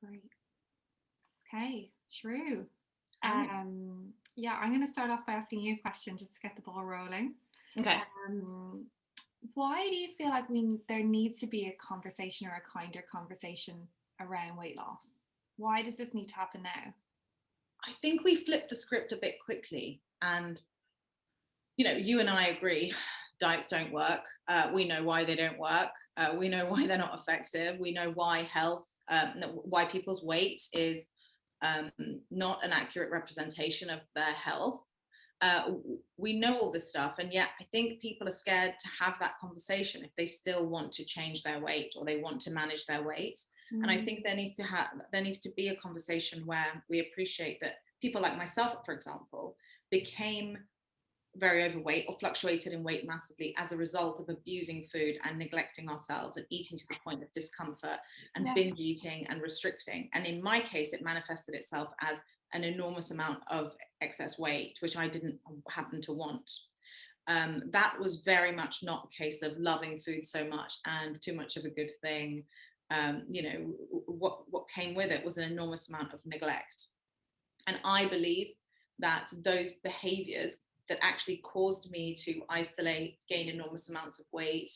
Great. Okay, true. Right. Yeah, I'm going to start off by asking you a question just to get the ball rolling. Okay. Um, why do you feel like there needs to be a conversation or a kinder conversation around weight loss? Why does this need to happen now? I think we flipped the script a bit quickly, and you and I agree diets don't work. We know why they don't work. We know why they're not effective. We know why why people's weight is um, not an accurate representation of their health. uh, we know all this stuff, and yet I think people are scared to have that conversation if they still want to change their weight or they want to manage their weight. And I Mm, think there needs to be a conversation where we appreciate that people like myself, for example, became very overweight or fluctuated in weight massively as a result of abusing food and neglecting ourselves and eating to the point of discomfort and yeah, binge eating and restricting. And in my case, it manifested itself as an enormous amount of excess weight, which I didn't happen to want. That was very much not a case of loving food so much and too much of a good thing. What came with it was an enormous amount of neglect. And I believe that those behaviors that actually caused me to isolate, gain enormous amounts of weight,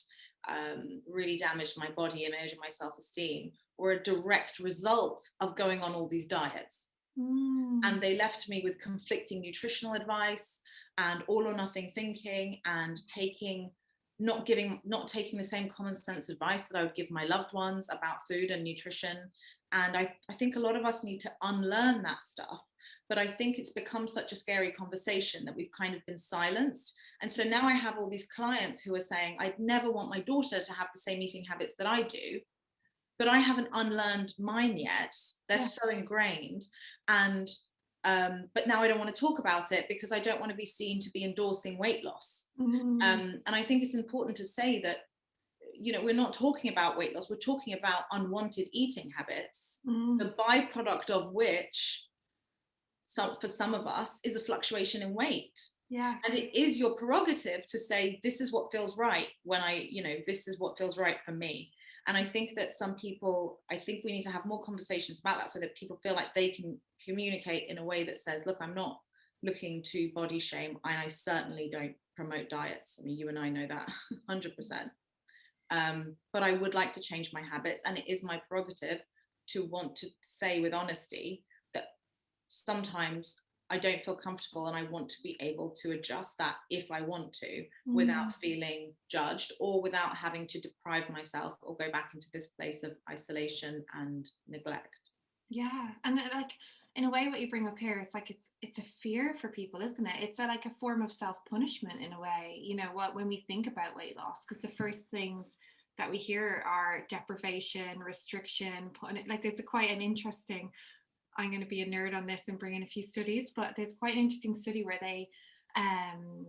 really damaged my body image and my self-esteem, were a direct result of going on all these diets. mm, And they left me with conflicting nutritional advice and all or nothing thinking, and not taking the same common sense advice that I would give my loved ones about food and nutrition. And I think a lot of us need to unlearn that stuff. But I think it's become such a scary conversation that we've kind of been silenced. And so now I have all these clients who are saying, I'd never want my daughter to have the same eating habits that I do, but I haven't unlearned mine yet. They're yeah, so ingrained. And but now I don't want to talk about it because I don't want to be seen to be endorsing weight loss. mm, And I think it's important to say that, we're not talking about weight loss, we're talking about unwanted eating habits, mm, the byproduct of which, for some of us, is a fluctuation in weight. yeah, And it is your prerogative to say, this is what feels right this is what feels right for me. And I think that I think we need to have more conversations about that so that people feel like they can communicate in a way that says, look, I'm not looking to body shame, and I certainly don't promote diets. I mean, you and I know that 100%. But I would like to change my habits, and it is my prerogative to want to say with honesty that sometimes I don't feel comfortable, and I want to be able to adjust that if I want to, mm, without feeling judged or without having to deprive myself or go back into this place of isolation and neglect. yeah. And like in a way, what you bring up here is like it's a fear for people, isn't it? It's like a form of self punishment in a way. What when we think about weight loss, because the first things that we hear are deprivation, restriction, like there's quite an interesting. I'm going to be a nerd on this and bring in a few studies, but there's quite an interesting study where they um,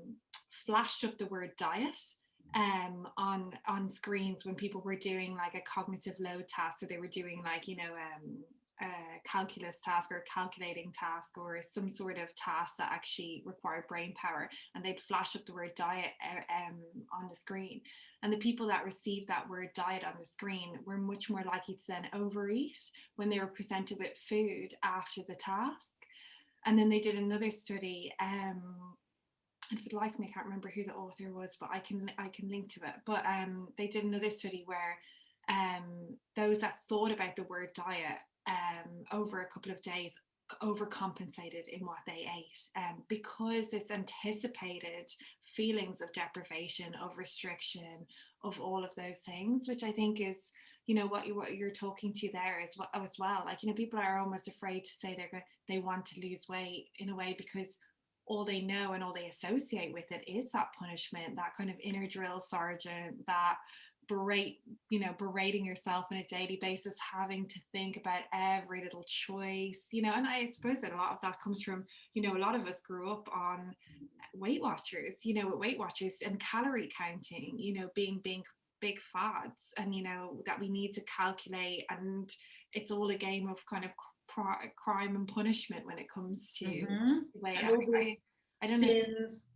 flashed up the word diet on screens when people were doing like a cognitive load task. So they were doing like a calculus task or a calculating task or some sort of task that actually required brain power, and they'd flash up the word diet on the screen. And the people that received that word diet on the screen were much more likely to then overeat when they were presented with food after the task. And then they did another study, and for the life of me, I can't remember who the author was, but I can link to it. But they did another study where those that thought about the word diet over a couple of days overcompensated in what they ate, because this anticipated feelings of deprivation, of restriction, of all of those things, which I think is what you're talking to there as well. Like people are almost afraid to say they want to lose weight in a way because all they know and all they associate with it is that punishment, that kind of inner drill sergeant, that berating yourself on a daily basis, having to think about every little choice. And I suppose that a lot of that comes from, a lot of us grew up on Weight Watchers, with Weight Watchers and calorie counting, being big fads, and that we need to calculate, and it's all a game of kind of crime and punishment when it comes to Mm-hmm. weight. And all I, these I don't know. sins,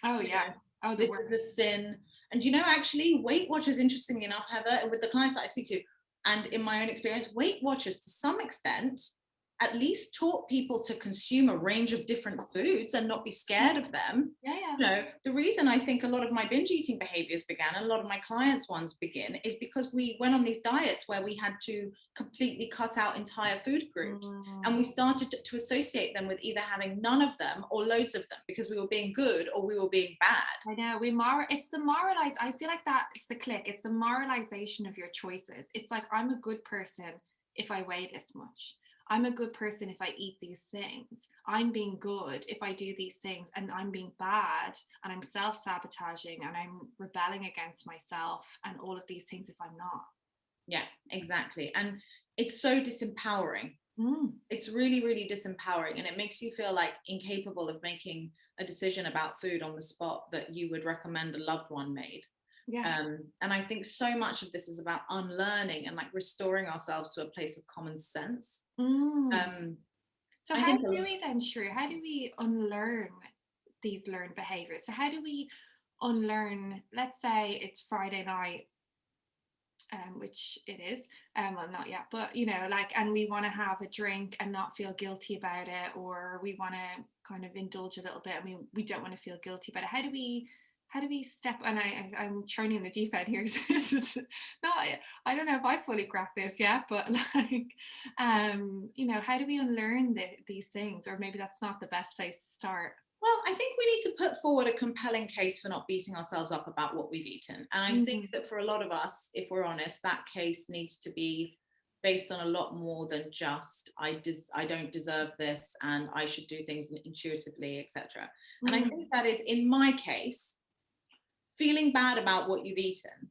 Oh you yeah. know, Oh, the this worst. is a sin. And actually, Weight Watchers, interestingly enough, Heather, with the clients that I speak to, and in my own experience, Weight Watchers to some extent at least taught people to consume a range of different foods and not be scared of them. Yeah, yeah. You know, the reason I think a lot of my binge eating behaviors began, and a lot of my clients' ones begin, is because we went on these diets where we had to completely cut out entire food groups. And we started to associate them with either having none of them or loads of them, because we were being good or we were being bad. I know it's the moralize. I feel like that it's the click. It's the moralization of your choices. It's like, I'm a good person if I weigh this much. I'm a good person if I eat these things. I'm being good if I do these things, and I'm being bad and I'm self-sabotaging and I'm rebelling against myself and all of these things if I'm not. Yeah, exactly. And it's so disempowering. Mm. It's really, really disempowering. And it makes you feel like incapable of making a decision about food on the spot that you would recommend a loved one made. Yeah. And I think so much of this is about unlearning and like restoring ourselves to a place of common sense. So I how think do we then, Shrew, how do we unlearn these learned behaviors? So how do we unlearn, let's say it's Friday night, which it is, well, not yet, but you know, like, and we want to have a drink and not feel guilty about it, or we want to kind of indulge a little bit. I mean, we don't want to feel guilty about it. How do we step, and I'm turning in the deep end here. This is not, I don't know if I fully cracked this yet, but like, you know, how do we unlearn these things? Or maybe that's not the best place to start. Well, I think we need to put forward a compelling case for not beating ourselves up about what we've eaten. And I think that for a lot of us, if we're honest, that case needs to be based on a lot more than just I don't deserve this and I should do things intuitively, etc. And I think that is, in my case, feeling bad about what you've eaten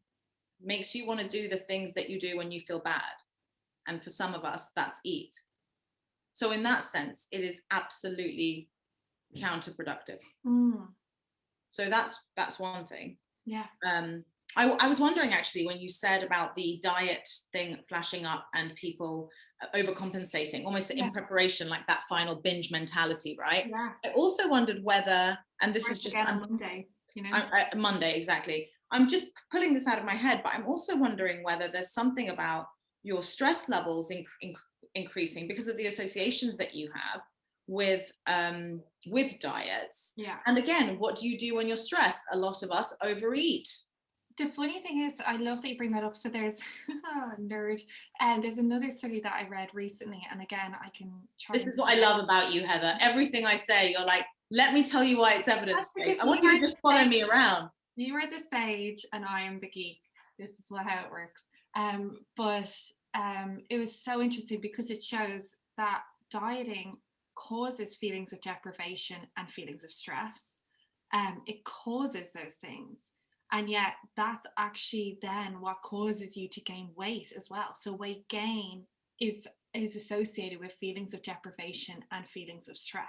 makes you want to do the things that you do when you feel bad. And for some of us, that's eat. So in that sense, it is absolutely counterproductive. So that's one thing. Yeah. I was wondering actually, when you said about the diet thing flashing up and people overcompensating almost in preparation, like that final binge mentality, right? Yeah. I also wondered whether, and this is just on Monday, you know, Monday, exactly. I'm just pulling this out of my head, but I'm also wondering whether there's something about your stress levels increasing because of the associations that you have with diets. Yeah. And again, what do you do when you're stressed? A lot of us overeat. The funny thing is, I love that you bring that up. So there's nerd, and there's another study that I read recently, and again, I can try. This is what I love about you, Heather. Everything I say, you're like, let me tell you why it's evidence-based. I want you to just follow me around. You are the sage and I am the geek. This is how it works. But it was so interesting because it shows that dieting causes feelings of deprivation and feelings of stress. It causes those things. And yet that's actually then what causes you to gain weight as well. So weight gain is associated with feelings of deprivation and feelings of stress.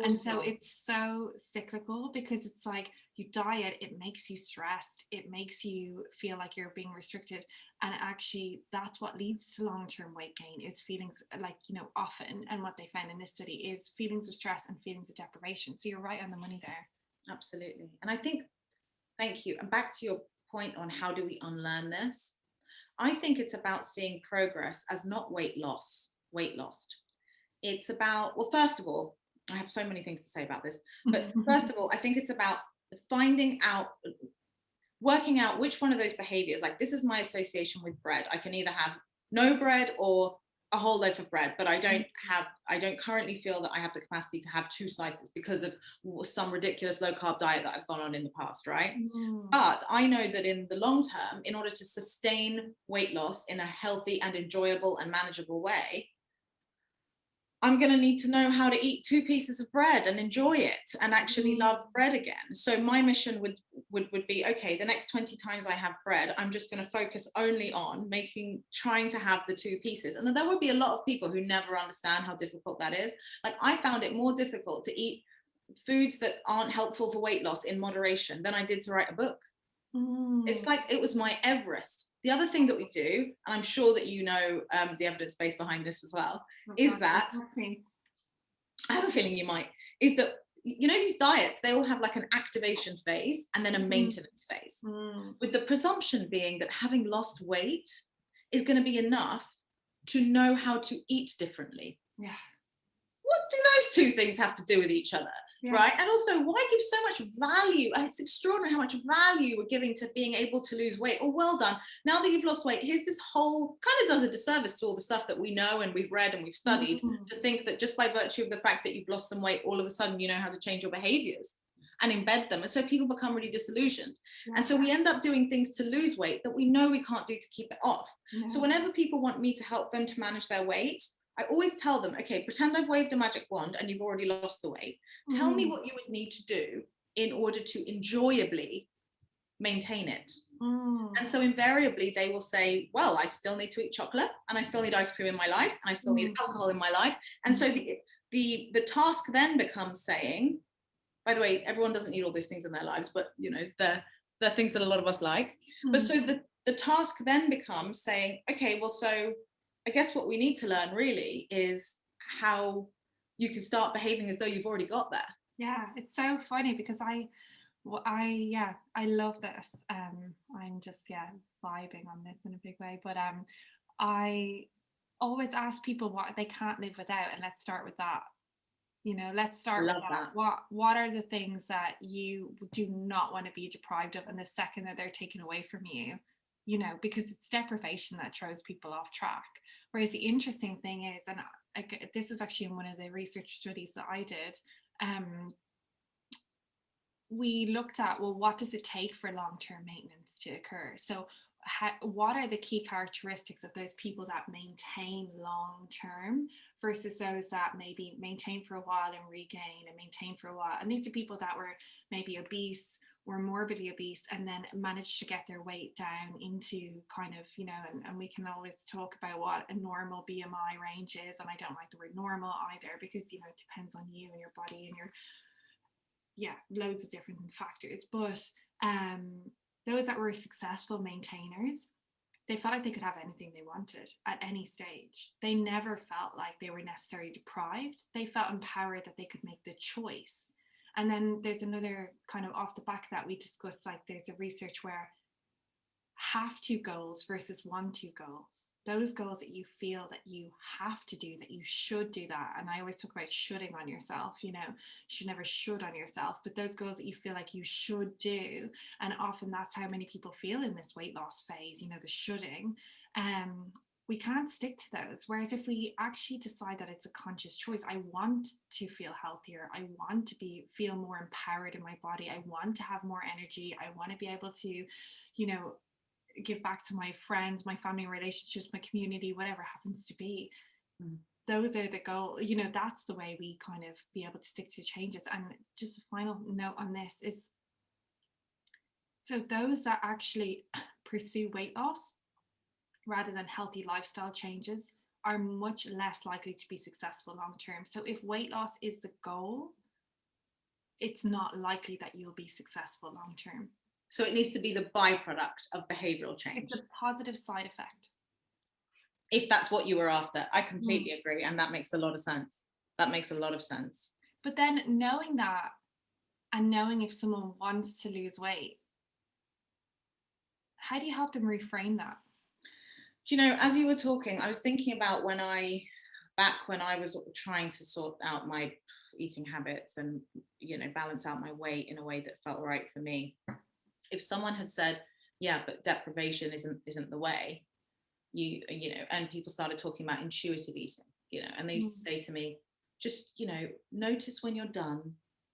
And so it's so cyclical because it's like you diet, it makes you stressed, it makes you feel like you're being restricted. And actually that's what leads to long-term weight gain is feelings like, you know, often, and what they found in this study is feelings of stress and feelings of deprivation. So you're right on the money there. Absolutely. And I think, thank you. And back to your point on how do we unlearn this? I think it's about seeing progress as not weight lost. It's about, well, first of all, I have so many things to say about this, but first of all, I think it's about working out which one of those behaviors, like this is my association with bread. I can either have no bread or a whole loaf of bread, but I don't currently feel that I have the capacity to have 2 slices because of some ridiculous low carb diet that I've gone on in the past, right? But I know that in the long term, in order to sustain weight loss in a healthy and enjoyable and manageable way, I'm going to need to know how to eat 2 pieces of bread and enjoy it and actually love bread again. So my mission would be, okay, the next 20 times I have bread, I'm just going to focus only on trying to have the 2 pieces. And there would be a lot of people who never understand how difficult that is. Like I found it more difficult to eat foods that aren't helpful for weight loss in moderation than I did to write a book. It's like it was my Everest. The other thing that we do, and I'm sure that you know the evidence base behind this as well, is that, I have a feeling you might, is that, you know, these diets, they all have like an activation phase and then a maintenance phase, with the presumption being that having lost weight, is going to be enough to know how to eat differently. Yeah. What do those two things have to do with each other? Yeah. Right? And also, why give so much value? And it's extraordinary how much value we're giving to being able to lose weight. Oh, well done. Now that you've lost weight, here's this whole, kind of does a disservice to all the stuff that we know and we've read and we've studied, to think that just by virtue of the fact that you've lost some weight, all of a sudden you know how to change your behaviors and embed them. And so people become really disillusioned. Yeah. And so we end up doing things to lose weight that we know we can't do to keep it off. Yeah. So whenever people want me to help them to manage their weight, I always tell them, okay, pretend I've waved a magic wand and you've already lost the weight. Tell me what you would need to do in order to enjoyably maintain it. And so invariably they will say, well, I still need to eat chocolate, and I still need ice cream in my life, and I still need alcohol in my life. And so the task then becomes saying, by the way, everyone doesn't need all those things in their lives, but you know, they're things that a lot of us like. But so the task then becomes saying, okay, well, so I guess what we need to learn really is how you can start behaving as though you've already got there. Yeah, it's so funny because I love this. I'm just vibing on this in a big way. But I always ask people what they can't live without, and let's start with that. You know, let's start with that. What are the things that you do not want to be deprived of, and the second that they're taken away from you, you know, because it's deprivation that throws people off track. Whereas the interesting thing is, and this is actually in one of the research studies that I did, we looked at, well, what does it take for long-term maintenance to occur? So what are the key characteristics of those people that maintain long-term versus those that maybe maintain for a while and regain and maintain for a while? And these are people that were maybe obese or morbidly obese and then managed to get their weight down into kind of, you know, and we can always talk about what a normal BMI range is. And I don't like the word normal either, because, you know, it depends on you and your body and your, loads of different factors. But those that were successful maintainers, they felt like they could have anything they wanted at any stage. They never felt like they were necessarily deprived. They felt empowered that they could make the choice. And then there's another kind of off the back of that we discussed, like there's a research where have to goals versus want to goals. Those goals that you feel that you have to do, that you should do that. And I always talk about shoulding on yourself, you know, you should never should on yourself, but those goals that you feel like you should do. And often that's how many people feel in this weight loss phase, you know, the shoulding. We can't stick to those. Whereas if we actually decide that it's a conscious choice, I want to feel healthier. I want to feel more empowered in my body. I want to have more energy. I want to be able to, you know, give back to my friends, my family relationships, my community, whatever happens to be. Those are the goals, you know, that's the way we kind of be able to stick to changes. And just a final note on this is, so those that actually pursue weight loss rather than healthy lifestyle changes are much less likely to be successful long term. So if weight loss is the goal, it's not likely that you'll be successful long term. So it needs to be the byproduct of behavioral change. It's a positive side effect. If that's what you were after, I completely agree. And that makes a lot of sense. That makes a lot of sense. But then knowing that, and knowing if someone wants to lose weight, how do you help them reframe that? Do you know, as you were talking, I was thinking about back when I was trying to sort out my eating habits and, you know, balance out my weight in a way that felt right for me. If someone had said, yeah, but deprivation isn't the way, you know, and people started talking about intuitive eating, you know, and they used to say to me, just, you know, notice when you're done,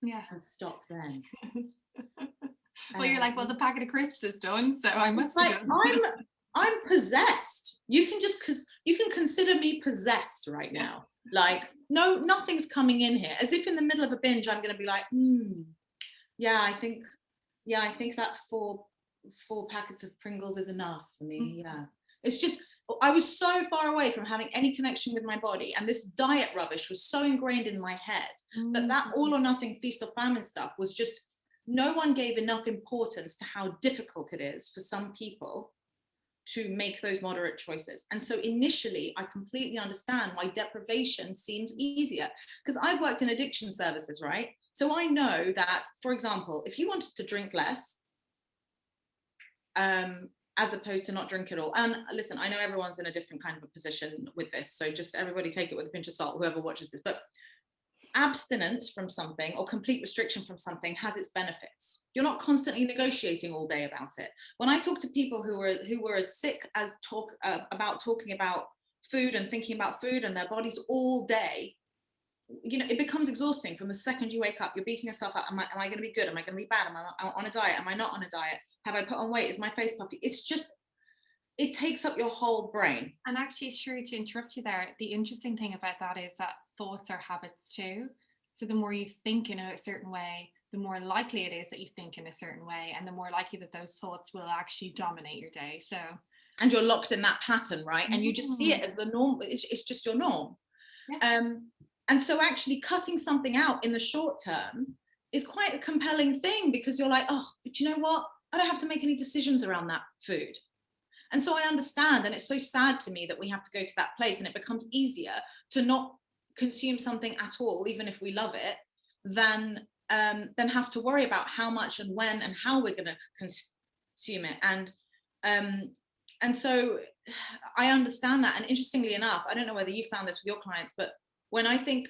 and stop then. Well, you're like, well, the packet of crisps is done, so I must be done. I'm possessed. You can consider me possessed right now. Like, no, nothing's coming in here. As if in the middle of a binge, I'm going to be like, I think that four packets of Pringles is enough for me. Yeah. It's just, I was so far away from having any connection with my body. And this diet rubbish was so ingrained in my head that all or nothing feast or famine stuff was just, no one gave enough importance to how difficult it is for some people to make those moderate choices. And so initially, I completely understand why deprivation seems easier, because I've worked in addiction services, right? So I know that, for example, if you wanted to drink less, as opposed to not drink at all. And listen, I know everyone's in a different kind of a position with this, so just everybody take it with a pinch of salt, whoever watches this. But abstinence from something or complete restriction from something has its benefits. You're not constantly negotiating all day about it. When I talk to people who were as sick as about talking about food and thinking about food and their bodies all day, you know, it becomes exhausting. From the second you wake up, you're beating yourself up. Am I going to be good? Am I going to be bad? Am I on a diet? Am I not on a diet? Have I put on weight? Is my face puffy? It's just, it takes up your whole brain. And actually, sorry to interrupt you there. The interesting thing about that is that thoughts are habits too. So the more you think in a certain way, the more likely it is that you think in a certain way, and the more likely that those thoughts will actually dominate your day. So, and you're locked in that pattern, right? And you just see it as the norm. It's just your norm. yeah. And so actually cutting something out in the short term is quite a compelling thing, because you're like, oh, but you know what? I don't have to make any decisions around that food. And so I understand, and it's so sad to me that we have to go to that place, and it becomes easier to not consume something at all, even if we love it, than have to worry about how much and when and how we're going to consume it. And so I understand that. And interestingly enough, I don't know whether you found this with your clients, but when I think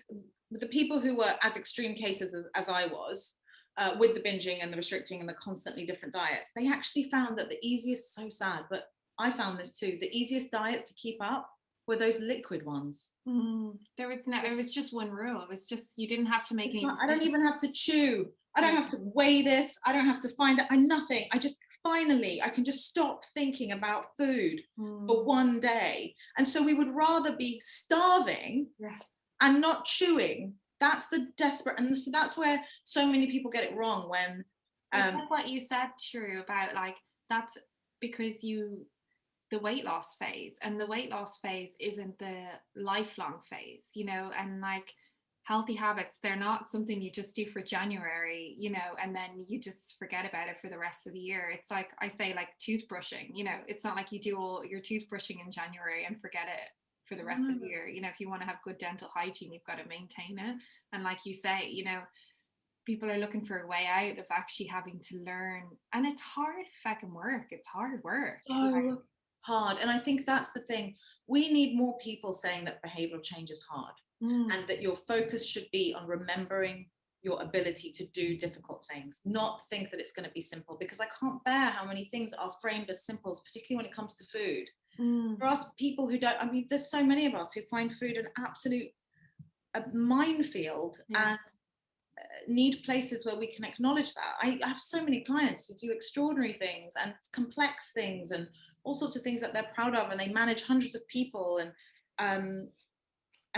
the people who were as extreme cases as I was, with the binging and the restricting and the constantly different diets, they actually found that the easiest, so sad, but I found this too, the easiest diets to keep up were those liquid ones. There was no, it was just one rule. It was just, you didn't have to make any decisions. I don't even have to chew. I don't have to weigh this. I don't have to find out. Nothing. I just, finally, I can just stop thinking about food for one day. And so we would rather be starving and not chewing. That's the desperate, and so that's where so many people get it wrong. When like what you said, true, about like, that's because the weight loss phase, and the weight loss phase isn't the lifelong phase, you know. And like, healthy habits, they're not something you just do for January, you know, and then you just forget about it for the rest of the year. It's like I say, like toothbrushing, you know, it's not like you do all your toothbrushing in January and forget it for the rest of the year. You know, if you want to have good dental hygiene, you've got to maintain it. And like you say, you know, people are looking for a way out of actually having to learn, and it's hard fucking work. It's hard work. So hard. And I think that's the thing. We need more people saying that behavioral change is hard, and that your focus should be on remembering your ability to do difficult things, not think that it's going to be simple, because I can't bear how many things are framed as simple, particularly when it comes to food. For us people who don't, I mean, there's so many of us who find food an absolute minefield, and need places where we can acknowledge that. I have so many clients who do extraordinary things and complex things and all sorts of things that they're proud of, and they manage hundreds of people, and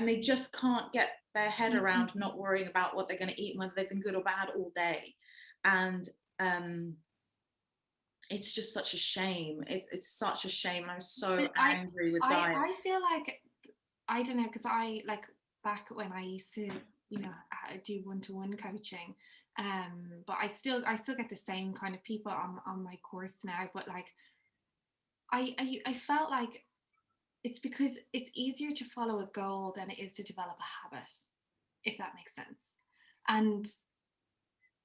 they just can't get their head around not worrying about what they're going to eat and whether they've been good or bad all day. And it's just such a shame. It's such a shame. I'm so angry with diet. I feel like, I don't know, because I, like, back when I used to, you know, do one-to-one coaching, but I still get the same kind of people on my course now. But like, I felt like it's because it's easier to follow a goal than it is to develop a habit, if that makes sense. And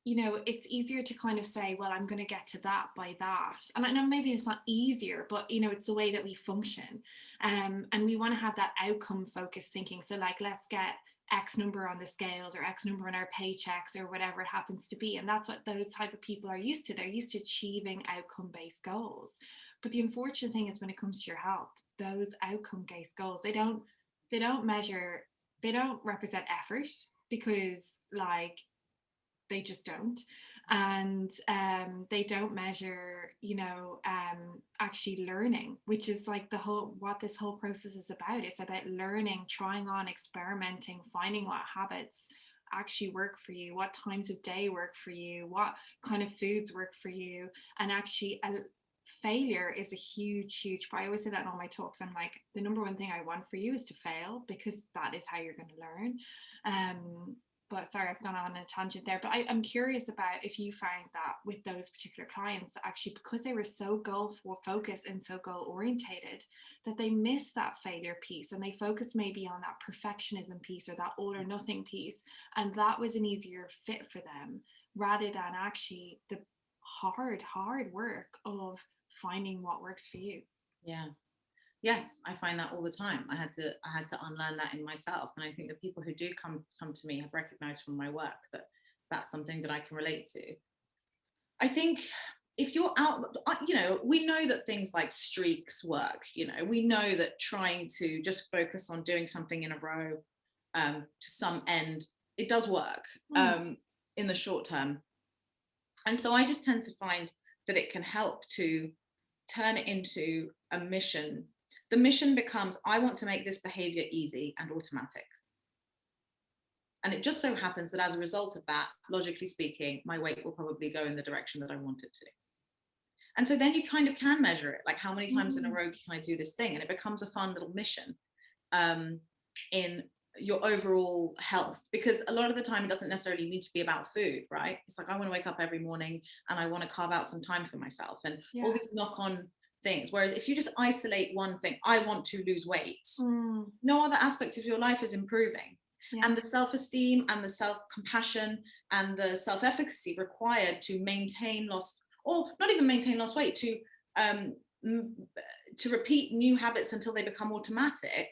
you know, it's easier to kind of say, well, I'm going to get to that by that. And I know maybe it's not easier, but you know, it's the way that we function. And we want to have that outcome focused thinking. So like, let's get X number on the scales, or X number on our paychecks, or whatever it happens to be. And that's what those type of people are used to. They're used to achieving outcome-based goals. But the unfortunate thing is, when it comes to your health, those outcome-based goals, they don't measure, they don't represent effort, because like, they just don't. And they don't measure, you know, actually learning, which is like the whole, what this whole process is about. It's about learning, trying on, experimenting, finding what habits actually work for you, what times of day work for you, what kind of foods work for you. And actually, failure is a huge part. I always say that in all my talks. I'm like, the number one thing I want for you is to fail, because that is how you're going to learn. But sorry, I've gone on a tangent there. But I'm curious about if you find that with those particular clients, actually, because they were so goal focused and so goal orientated, that they missed that failure piece, and they focused maybe on that perfectionism piece, or that all or nothing piece. And that was an easier fit for them, rather than actually the hard work of finding what works for you. Yeah. Yes, I find that all the time. I had to unlearn that in myself, and I think the people who do come to me have recognized from my work that that's something that I can relate to. I think if you're out, we know that things like streaks work. We know that trying to just focus on doing something in a row, to some end, it does work, in the short term. And so I just tend to find that it can help to turn it into a mission. The mission becomes, I want to make this behavior easy and automatic. And it just so happens that as a result of that, logically speaking, my weight will probably go in the direction that I want it to. And so then you kind of can measure it, like how many times in a row can I do this thing? And it becomes a fun little mission, in your overall health, because a lot of the time it doesn't necessarily need to be about food, right? It's like, I want to wake up every morning and I want to carve out some time for myself, and all these knock-on things. Whereas if you just isolate one thing, I want to lose weight, no other aspect of your life is improving. And the self-esteem and the self-compassion and the self-efficacy required to maintain lost, or not even maintain lost weight, to repeat new habits until they become automatic,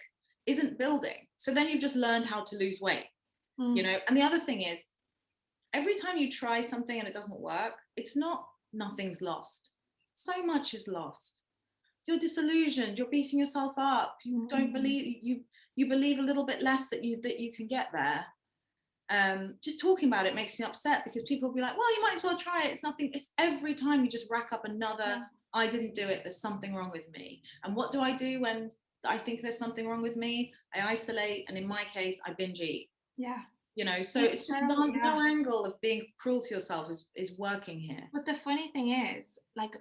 isn't building. So then you've just learned how to lose weight, And the other thing is, every time you try something and it doesn't work, it's not, nothing's lost. So much is lost. You're disillusioned, you're beating yourself up, you don't believe, you believe a little bit less that you can get there. Just talking about it makes me upset, because people will be like, well, you might as well try it, it's nothing. It's every time you just rack up another, I didn't do it, there's something wrong with me. And what do I do when I think there's something wrong with me? I isolate, and in my case, I binge eat. So it's just no angle of being cruel to yourself is working here. But the funny thing is, like,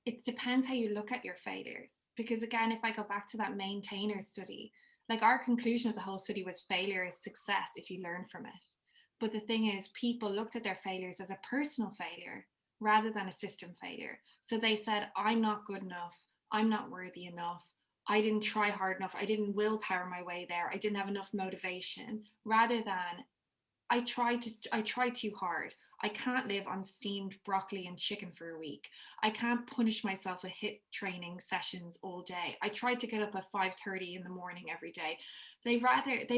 it depends how you look at your failures. Because again, if I go back to that maintainer study, like, our conclusion of the whole study was failure is success if you learn from it. But the thing is, people looked at their failures as a personal failure rather than a system failure. So they said, I'm not good enough, I'm not worthy enough, I didn't try hard enough, I didn't willpower my way there, I didn't have enough motivation, rather than I tried too hard. I can't live on steamed broccoli and chicken for a week. I can't punish myself with HIIT training sessions all day. I tried to get up at 5:30 in the morning every day. They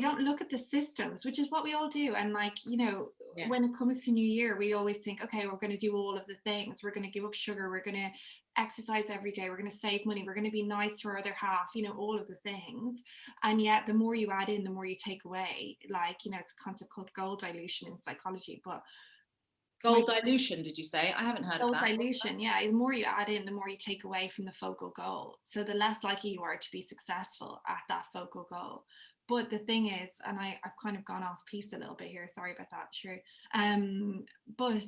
don't look at the systems, which is what we all do. And when it comes to New Year, we always think, okay, we're going to do all of the things. We're going to give up sugar. We're going to exercise every day. We're going to save money. We're going to be nice to our other half, all of the things. And yet the more you add in, the more you take away. It's a concept called goal dilution in psychology. But goal dilution, did you say? I haven't heard of that. Goal dilution, yeah. The more you add in, the more you take away from the focal goal. So the less likely you are to be successful at that focal goal. But the thing is, and I've kind of gone off piece a little bit here, sorry about that, sure. But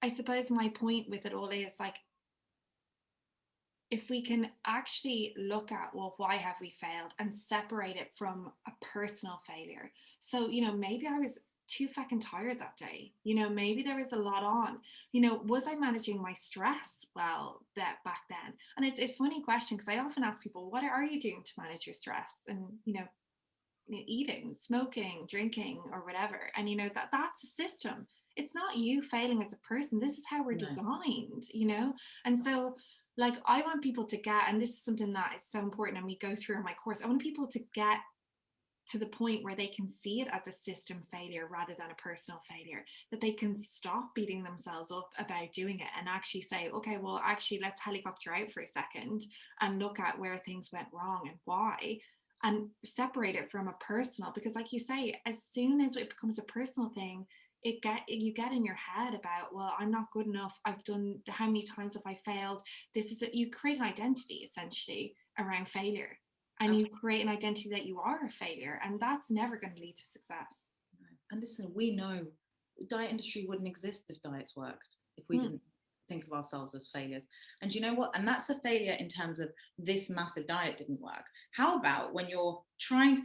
I suppose my point with it all is, like, if we can actually look at, well, why have we failed, and separate it from a personal failure. So, maybe I was too fucking tired that day. Maybe there was a lot on. Was I managing my stress well back then? And it's a funny question, because I often ask people, what are you doing to manage your stress? And eating, smoking, drinking, or whatever. And that's a system. It's not you failing as a person. This is how we're designed. And so, like, I want people to get, and this is something that is so important, and we go through in my course, I want people to get to the point where they can see it as a system failure rather than a personal failure, that they can stop beating themselves up about doing it and actually say, okay, well, actually, let's helicopter out for a second and look at where things went wrong and why, and separate it from a personal. Because, like you say, as soon as it becomes a personal thing, you get in your head about, well, I'm not good enough, I've done, how many times have I failed? You create an identity essentially around failure. And you create an identity that you are a failure, and that's never going to lead to success. And listen, we know the diet industry wouldn't exist if diets worked, if we didn't think of ourselves as failures. And you know what? And that's a failure in terms of this massive diet didn't work. How about when you're trying to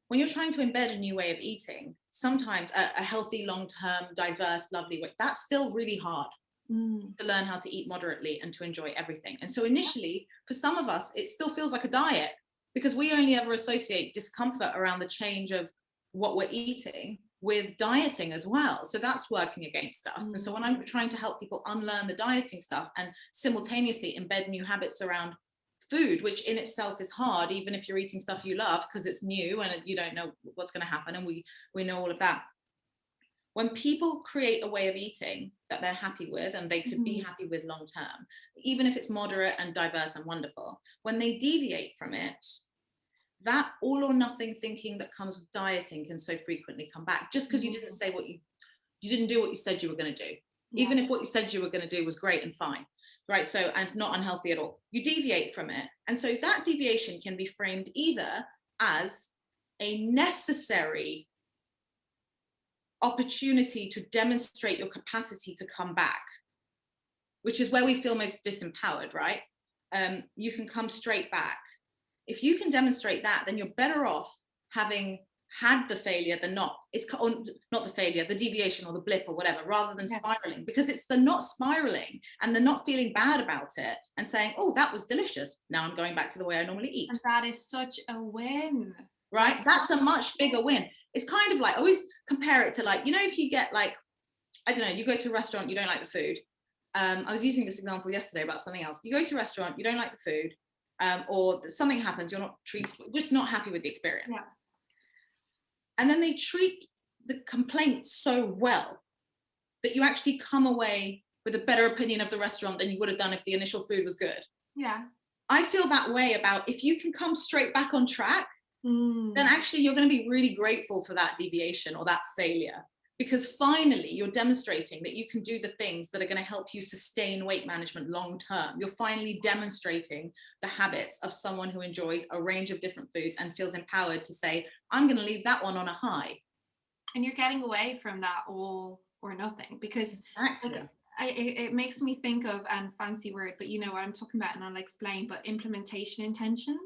embed a new way of eating, sometimes a healthy, long-term, diverse, lovely way, that's still really hard to learn how to eat moderately and to enjoy everything. And so initially, for some of us, it still feels like a diet, because we only ever associate discomfort around the change of what we're eating with dieting as well. So that's working against us. And so when I'm Mm. trying to help people unlearn the dieting stuff and simultaneously embed new habits around food, which in itself is hard, even if you're eating stuff you love, because it's new and you don't know what's going to happen. And we know all of that. When people create a way of eating that they're happy with and they could be happy with long term, even if it's moderate and diverse and wonderful, when they deviate from it, that all or nothing thinking that comes with dieting can so frequently come back, just because you didn't say what you didn't do what you said you were going to do, even if what you said you were going to do was great and fine, right? So, and not unhealthy at all, you deviate from it. And so that deviation can be framed either as a necessary opportunity to demonstrate your capacity to come back, which is where we feel most disempowered, right? You can come straight back. If you can demonstrate that, then you're better off having had the failure than not. It's not the failure, the deviation or the blip or whatever, rather than spiraling, because it's the not spiraling and the not feeling bad about it and saying, oh, that was delicious. Now I'm going back to the way I normally eat. And that is such a win. Right? That's a much bigger win. It's kind of like, I always compare it to like, you know, if you get like, I don't know, you go to a restaurant, you don't like the food. I was using this example yesterday about something else. You go to a restaurant, you don't like the food, or something happens, you're not just not happy with the experience. Yeah. And then they treat the complaint so well that you actually come away with a better opinion of the restaurant than you would have done if the initial food was good. Yeah. I feel that way about if you can come straight back on track, then actually you're going to be really grateful for that deviation or that failure, because finally you're demonstrating that you can do the things that are going to help you sustain weight management long term. You're finally demonstrating the habits of someone who enjoys a range of different foods and feels empowered to say, I'm going to leave that one on a high. And you're getting away from that all or nothing, because exactly. it makes me think of, and fancy word, but you know what I'm talking about, and I'll explain, but implementation intentions.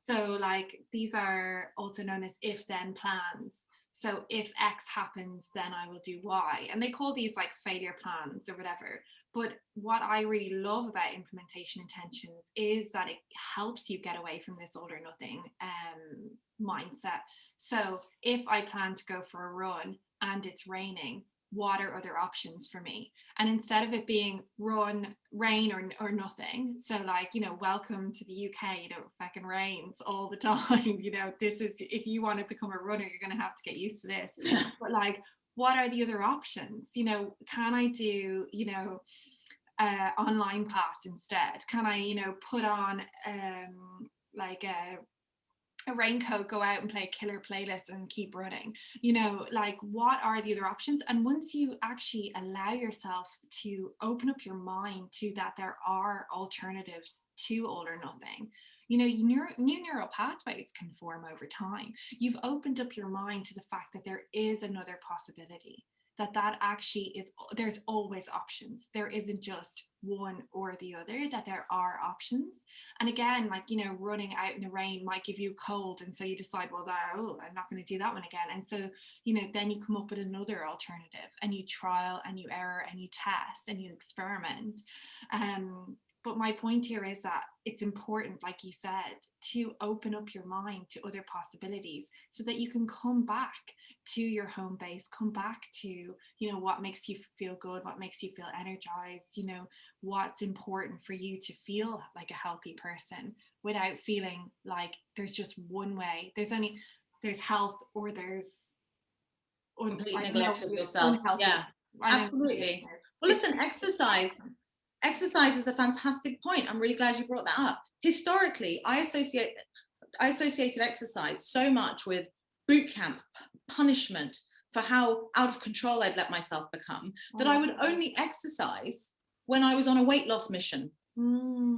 So like these are also known as if then plans. So if X happens, then I will do Y. And they call these like failure plans or whatever. But what I really love about implementation intentions is that it helps you get away from this all or nothing mindset. So if I plan to go for a run and it's raining, what are other options for me? And instead of it being run, rain or nothing, so like, you know, welcome to the UK, you know, it fucking rains all the time, you know, this is, if you want to become a runner, you're going to have to get used to this. But like, what are the other options? You know, can I do, you know, online class instead? Can I, you know, put on like a raincoat, go out and play a killer playlist and keep running? You know, like what are the other options? And once you actually allow yourself to open up your mind to that there are alternatives to all or nothing, you know, new neural pathways can form over time. You've opened up your mind to the fact that there is another possibility, that actually is, there's always options. There isn't just one or the other, that there are options. And again, like, you know, running out in the rain might give you a cold, and so you decide, well, I'm not going to do that one again. And so, you know, then you come up with another alternative, and you trial and you error and you test and you experiment. But my point here is that it's important, like you said, to open up your mind to other possibilities so that you can come back to your home base, come back to, you know, what makes you feel good, what makes you feel energized, you know, what's important for you to feel like a healthy person, without feeling like there's just one way. There's health, or there's complete neglect of yourself. Unhealthy. Yeah, absolutely. Well, listen, exercise is a fantastic point. I'm really glad you brought that up. Historically, I associated exercise so much with boot camp, punishment for how out of control I'd let myself become, that I would only exercise when I was on a weight loss mission.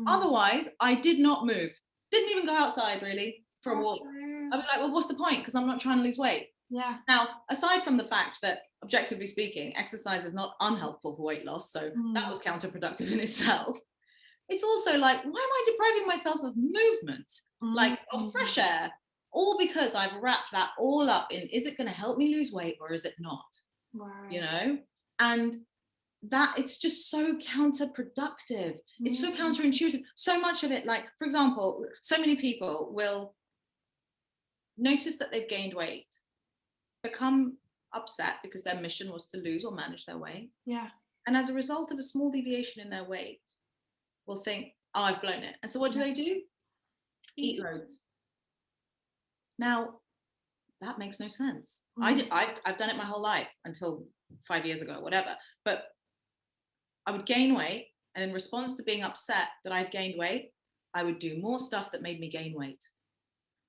Otherwise, I did not move. Didn't even go outside really for a walk. I'd be like, well, what's the point? Because I'm not trying to lose weight. Yeah. Now, aside from the fact that, objectively speaking, exercise is not unhelpful for weight loss, so that was counterproductive in itself. It's also like, why am I depriving myself of movement, like of fresh air, all because I've wrapped that all up in, is it going to help me lose weight or is it not? Right. You know, and that it's just so counterproductive. It's so counterintuitive. So much of it, like, for example, so many people will notice that they've gained weight, become upset because their mission was to lose or manage their weight. Yeah. And as a result of a small deviation in their weight, will think, oh, I've blown it. And so what do they do? Eat loads. Now, that makes no sense. I've done it my whole life until 5 years ago, whatever. But I would gain weight, and in response to being upset that I'd gained weight, I would do more stuff that made me gain weight,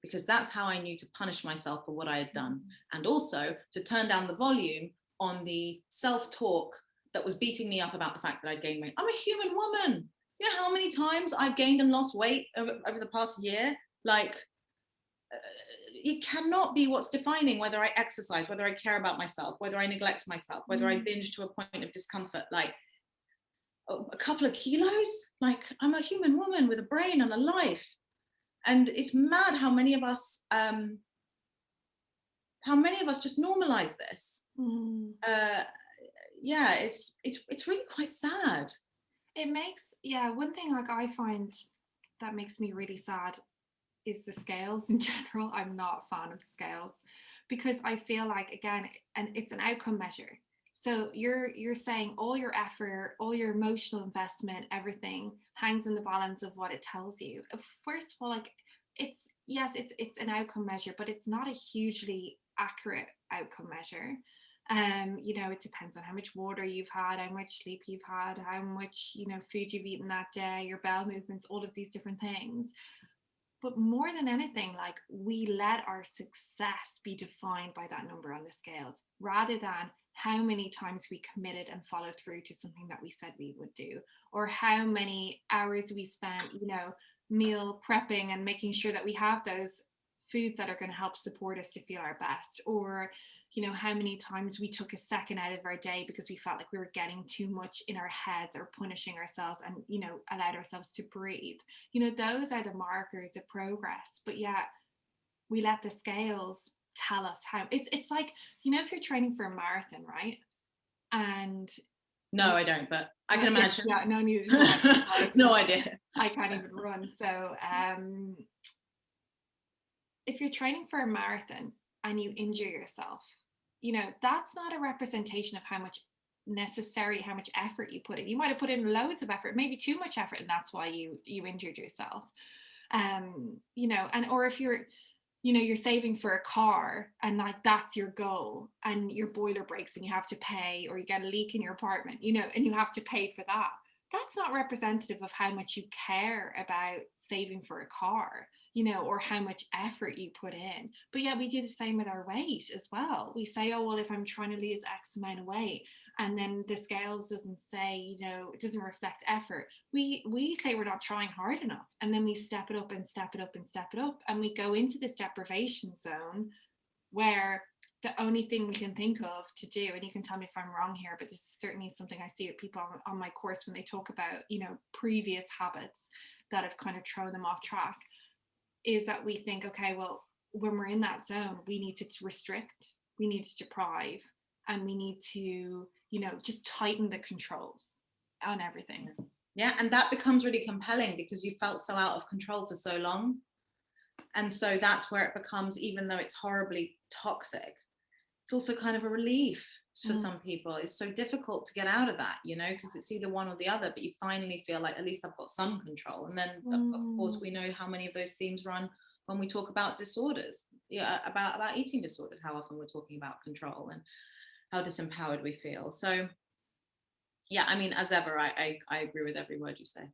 because that's how I knew to punish myself for what I had done, and also to turn down the volume on the self-talk that was beating me up about the fact that I'd gained weight. I'm a human woman. You know how many times I've gained and lost weight over the past year? Like, it cannot be what's defining whether I exercise, whether I care about myself, whether I neglect myself, whether I binge to a point of discomfort. Like, a couple of kilos, like, I'm a human woman with a brain and a life. And it's mad how many of us just normalize this. Yeah, it's really quite sad. It makes, yeah, one thing like I find that makes me really sad is the scales in general. I'm not a fan of the scales, because I feel like, again, and it's an outcome measure. So you're saying all your effort, all your emotional investment, everything hangs in the balance of what it tells you. First of all, like, it's, yes, it's an outcome measure, but it's not a hugely accurate outcome measure. You know, it depends on how much water you've had, how much sleep you've had, how much, you know, food you've eaten that day, your bowel movements, all of these different things. But more than anything, like, we let our success be defined by that number on the scales, rather than how many times we committed and followed through to something that we said we would do, or how many hours we spent, you know, meal prepping and making sure that we have those foods that are going to help support us to feel our best, or, you know, how many times we took a second out of our day because we felt like we were getting too much in our heads or punishing ourselves, and, you know, allowed ourselves to breathe. You know, those are the markers of progress. But yeah, we let the scales tell us how. It's like, you know, if you're training for a marathon, right? And no, I don't, but I can imagine. Yeah, no, neither do I. No idea. I can't even run. So if you're training for a marathon and you injure yourself, you know, that's not a representation of how much effort you put in. You might have put in loads of effort, maybe too much effort, and that's why you injured yourself. You know, and or if you're, you know, you're saving for a car and like that's your goal, and your boiler breaks and you have to pay, or you get a leak in your apartment, you know, and you have to pay for that. That's not representative of how much you care about saving for a car, you know, or how much effort you put in. But yeah, we do the same with our weight as well. We say, oh, well, if I'm trying to lose X amount of weight, and then the scales doesn't say, you know, it doesn't reflect effort. We say we're not trying hard enough, and then we step it up and step it up and step it up, and we go into this deprivation zone where the only thing we can think of to do, and you can tell me if I'm wrong here, but this is certainly something I see with people on my course when they talk about, you know, previous habits that have kind of thrown them off track, is that we think, okay, well, when we're in that zone, we need to restrict, we need to deprive, and we need to, you know, just tighten the controls on everything. Yeah, and that becomes really compelling because you felt so out of control for so long. And so that's where it becomes, even though it's horribly toxic, it's also kind of a relief for some people. It's so difficult to get out of that, you know, because it's either one or the other, but you finally feel like, at least I've got some control. And then of course we know how many of those themes run when we talk about disorders, yeah, about eating disorders, how often we're talking about control and how disempowered we feel. So yeah, I mean, as ever, I agree with every word you say.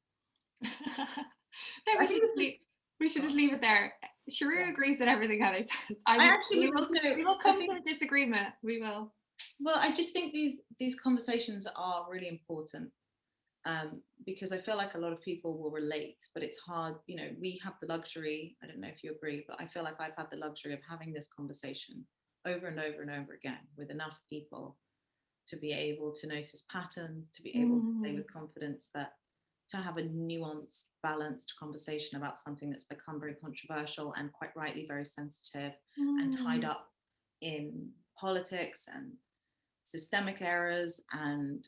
We should just leave it there. Sharia agrees with everything Heather says. We will come to a disagreement. We will. Well, I just think these conversations are really important, because I feel like a lot of people will relate, but it's hard. You know, we have the luxury, I don't know if you agree, but I feel like I've had the luxury of having this conversation over and over and over again with enough people to be able to notice patterns, to be able to say with confidence that to have a nuanced, balanced conversation about something that's become very controversial and quite rightly very sensitive and tied up in politics and systemic errors and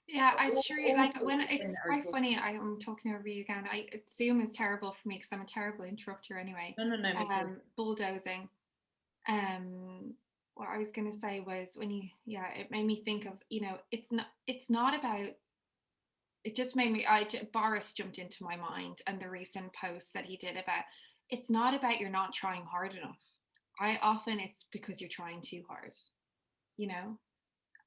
yeah, I sure like when it's quite funny. I'm talking over you again. Zoom is terrible for me because I'm a terrible interrupter anyway. No, me too. Bulldozing. what I was going to say was when you, yeah, it made me think of, it's not about, it just made me, Boris jumped into my mind and the recent post that he did about, it's not about you're not trying hard enough. I often it's because you're trying too hard, you know?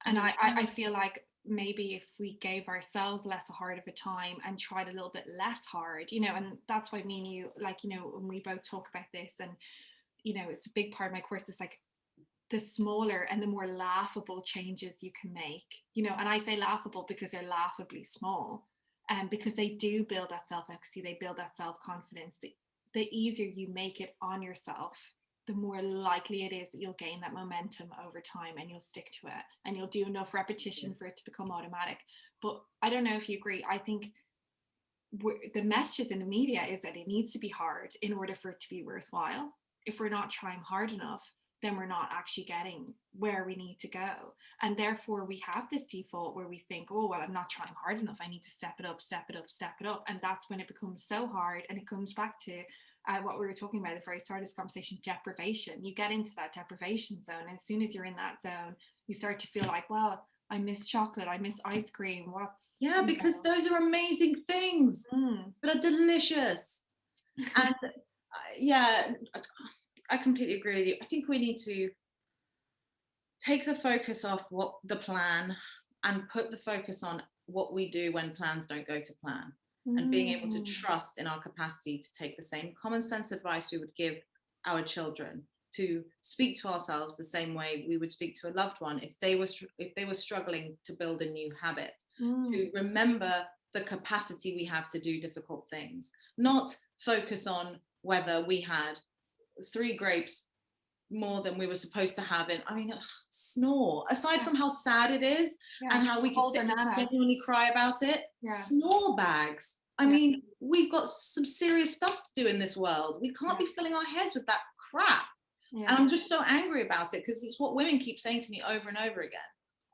And And I feel like maybe if we gave ourselves less hard of a time and tried a little bit less hard, and that's why me and you, like, when we both talk about this, and, it's a big part of my course, is like the smaller and the more laughable changes you can make, and I say laughable because they're laughably small, and because they do build that self-efficacy, they build that self-confidence. The easier you make it on yourself, the more likely it is that you'll gain that momentum over time, and you'll stick to it, and you'll do enough repetition for it to become automatic. But I don't know if you agree. I think the messages in the media is that it needs to be hard in order for it to be worthwhile. If we're not trying hard enough, then we're not actually getting where we need to go. And therefore we have this default where we think, oh, well, I'm not trying hard enough, I need to step it up, step it up, step it up. And that's when it becomes so hard. And it comes back to what we were talking about at the very start of this conversation, deprivation. You get into that deprivation zone, and as soon as you're in that zone, you start to feel like, well, I miss chocolate, I miss ice cream. Yeah, because those are amazing things that are delicious. And yeah, I completely agree with you. I think we need to take the focus off what the plan and put the focus on what we do when plans don't go to plan, and being able to trust in our capacity to take the same common sense advice we would give our children, to speak to ourselves the same way we would speak to a loved one if they were struggling to build a new habit, to remember the capacity we have to do difficult things, not focus on whether we had 3 grapes more than we were supposed to have in. I mean, snore. Aside from how sad it is, and how we could sit and genuinely cry about it, snore bags. I mean, we've got some serious stuff to do in this world. We can't be filling our heads with that crap. And I'm just so angry about it, because it's what women keep saying to me over and over again.